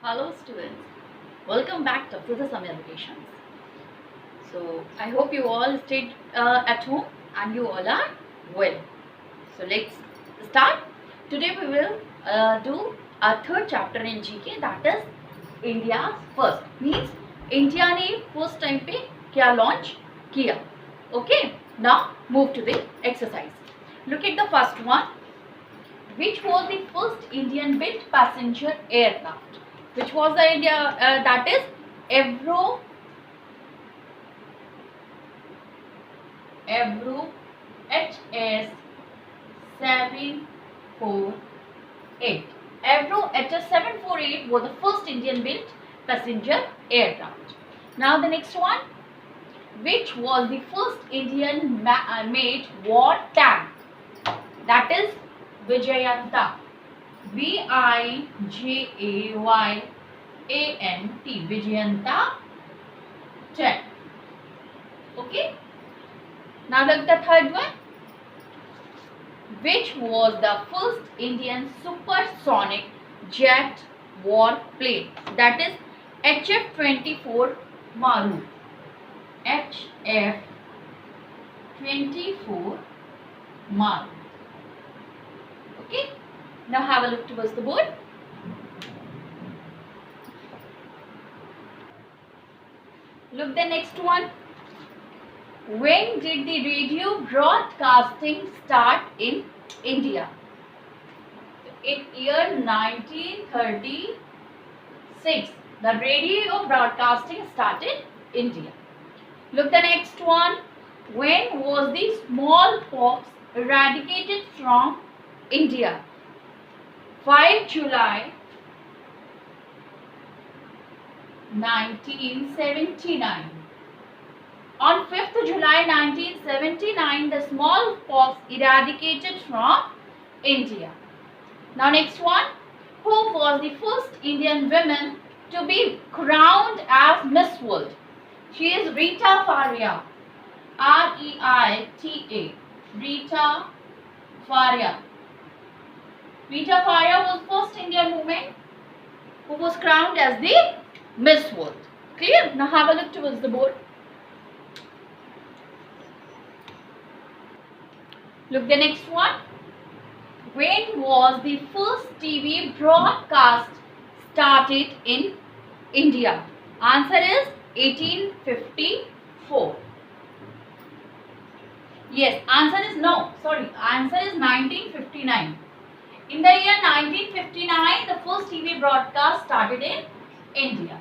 Hello students, welcome back to the summer vacations. So I hope you all stayed at home and you all are well. So let's start. Today we will do our third chapter in GK, that is India's first. Means India ने first time पे क्या launch किया. Okay, now move to the exercise. Look at the first one. Which was the first Indian built passenger aircraft? Which was the India that is Avro HS 748. Avro HS 748 was the first Indian built passenger aircraft. Now the next one. Which was the first Indian made war tank? That is Vijayanta. Vijayant. Vijayanta jet. Okay. Now look at the third one. Which was the first Indian supersonic jet warplane? That is HF-24 Maru. HF-24 Maru. Okay. Now have a look towards the board. Look the next one. When did the radio broadcasting start in India? In year 1936, the radio broadcasting started in India. Look the next one. When was the smallpox eradicated from India? 5 July 1979. On 5th July 1979, the smallpox eradicated from India. Now next one. Who was the first Indian woman to be crowned as Miss World? She is Rita Faria. Reita. Rita Faria. Rita Faria was first Indian woman who was crowned as the Miss World. Clear? Now have a look towards the board. Look the next one. When was the first TV broadcast started in India? Answer is 1854. Yes, answer is no. Sorry, answer is 1959. In the year 1959, the first TV broadcast started in India.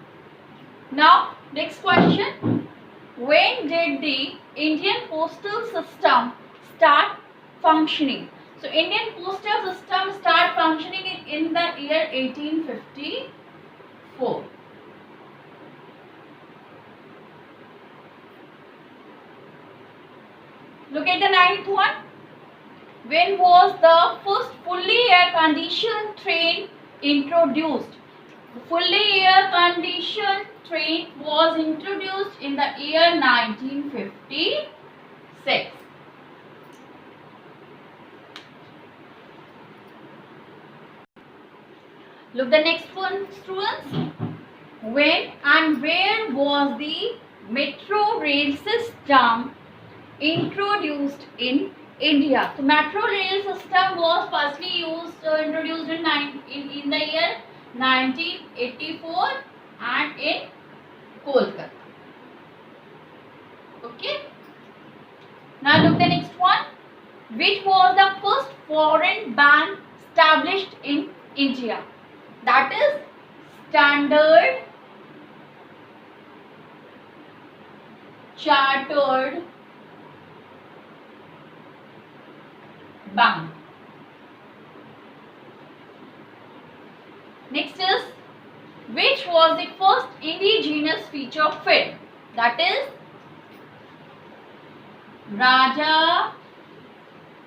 Now, next question. When did the Indian postal system start functioning? So, Indian postal system start functioning in the year 1854. Look at the ninth one. When was the first fully air-conditioned train introduced? The fully air-conditioned train was introduced in the year 1956. Look the next one, students. When and where was the metro rail system introduced in India? So metro rail system was firstly introduced in the year 1984 and in Kolkata. Okay. Now look the next one. Which was the first foreign bank established in India? That is Standard Chartered Bank. Next is, which was the first indigenous feature film? That is Raja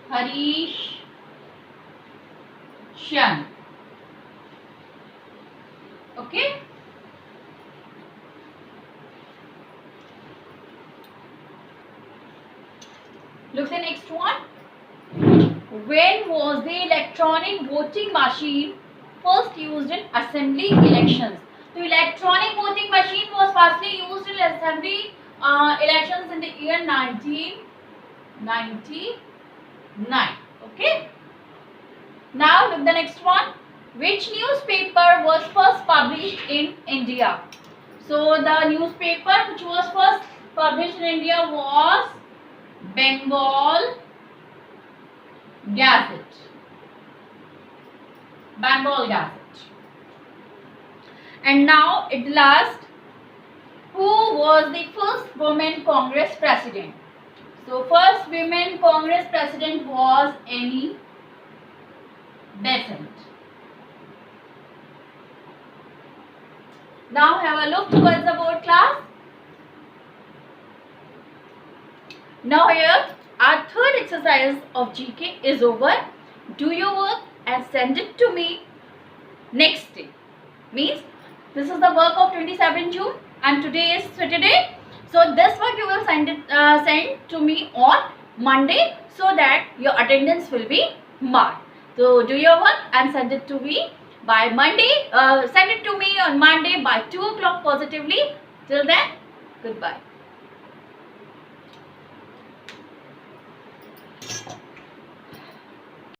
Harish Chandra. Okay. Look the next one. When was the electronic voting machine first used in assembly elections? The electronic voting machine was firstly used in assembly elections in the year 1999. Okay. Now look the next one. Which newspaper was first published in India? So the newspaper which was first published in India was Bengal Gazette. Bengal Gazette. And now at last, who was the first women Congress president? So first women Congress president was Annie Besant. Now have a look towards the board, class. Now here our third exercise of GK is over. Do your work and send it to me next day. Means this is the work of 27 June and today is Saturday. So this work you will send to me on Monday so that your attendance will be marked. So do your work and send it to me by Monday. Send it to me on Monday by 2 o'clock positively. Till then, goodbye.